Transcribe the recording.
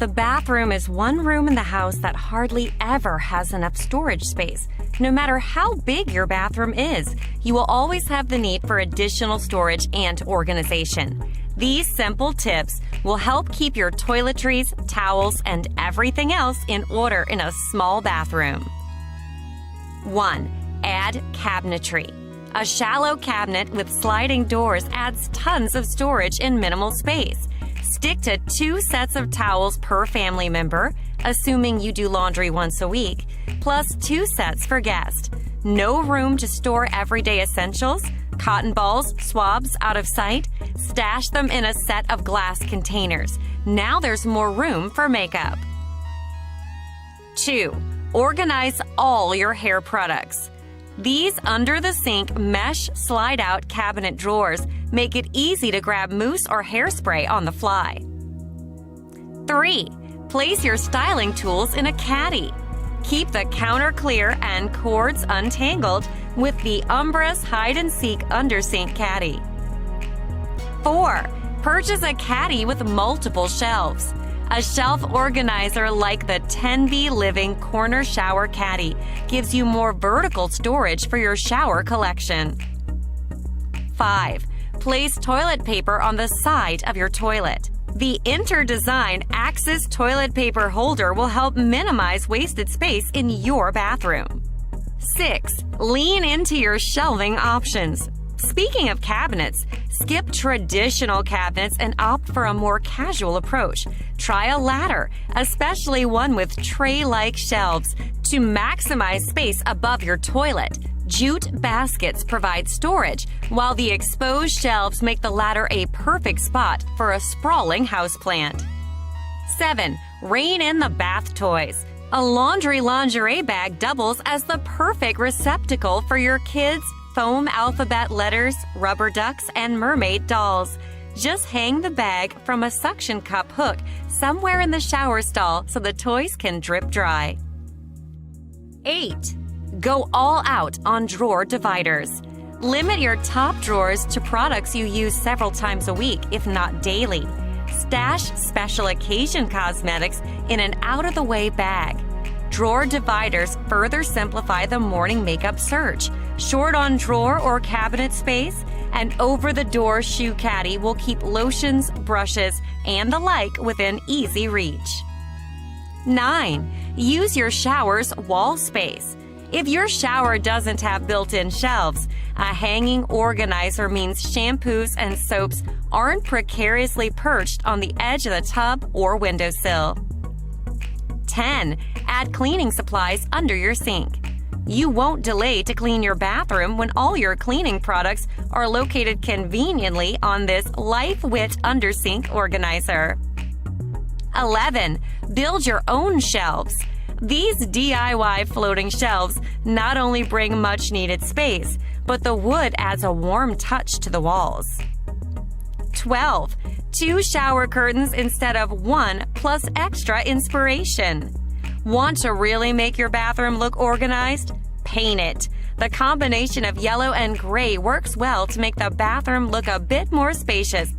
The bathroom is one room in the house that hardly ever has enough storage space. No matter how big your bathroom is, you will always have the need for additional storage and organization. These simple tips will help keep your toiletries, towels, and everything else in order in a small bathroom. 1. Add cabinetry. A shallow cabinet with sliding doors adds tons of storage in minimal space. Stick to 2 sets of towels per family member, assuming you do laundry once a week, plus 2 sets for guests. No room to store everyday essentials? Cotton balls, swabs out of sight? Stash them in a set of glass containers. Now there's more room for makeup. 2. Organize all your hair products. These under-the-sink mesh slide-out cabinet drawers make it easy to grab mousse or hairspray on the fly. 3. Place your styling tools in a caddy. Keep the counter clear and cords untangled with the Umbra's hide-and-seek under-sink caddy. 4. Purchase a caddy with multiple shelves. A shelf organizer like the 10B Living Corner Shower Caddy gives you more vertical storage for your shower collection. 5. Place toilet paper on the side of your toilet. The Interdesign Axis toilet paper holder will help minimize wasted space in your bathroom. 6. Lean into your shelving options. Speaking of cabinets, skip traditional cabinets and opt for a more casual approach. Try a ladder, especially one with tray-like shelves, to maximize space above your toilet. Jute baskets provide storage, while the exposed shelves make the ladder a perfect spot for a sprawling houseplant. 7. Rein in the bath toys. A laundry lingerie bag doubles as the perfect receptacle for your kids' foam alphabet letters, rubber ducks, and mermaid dolls. Just hang the bag from a suction cup hook somewhere in the shower stall so the toys can drip dry. 8. Go all out on drawer dividers. Limit your top drawers to products you use several times a week, if not daily. Stash special occasion cosmetics in an out-of-the-way bag. Drawer dividers further simplify the morning makeup search. Short on drawer or cabinet space, an over-the-door shoe caddy will keep lotions, brushes, and the like within easy reach. 9. Use your shower's wall space. If your shower doesn't have built-in shelves, a hanging organizer means shampoos and soaps aren't precariously perched on the edge of the tub or windowsill. 10. Add cleaning supplies under your sink. You won't delay to clean your bathroom when all your cleaning products are located conveniently on this LifeWit under-sink organizer. 11. Build your own shelves. These DIY floating shelves not only bring much-needed space, but the wood adds a warm touch to the walls. 12. 2 shower curtains instead of 1 plus extra inspiration. Want to really make your bathroom look organized? Paint it. The combination of yellow and gray works well to make the bathroom look a bit more spacious